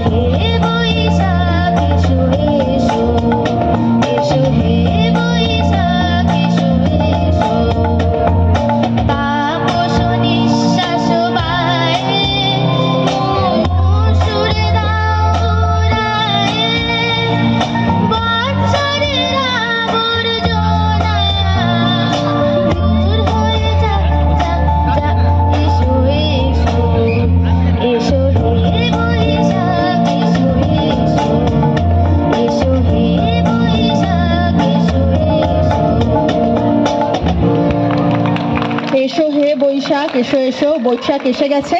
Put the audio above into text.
হে বৈশাখ এসো এসো, এসো হে বৈশাখ এসো এসো। তাপস নিঃশ্বাস বায়ে সুরে দাও উড়ায়ে, বৎসরের আবর্জনা দূর হয়ে যাক যাক যাক। এসো এসো, এসো হে বৈশাখ এসো এসো, এসো হে বৈশাখ এসো এসো। এসো হে বৈশাখ এসো এসো। বৈশাখ এসে গেছে।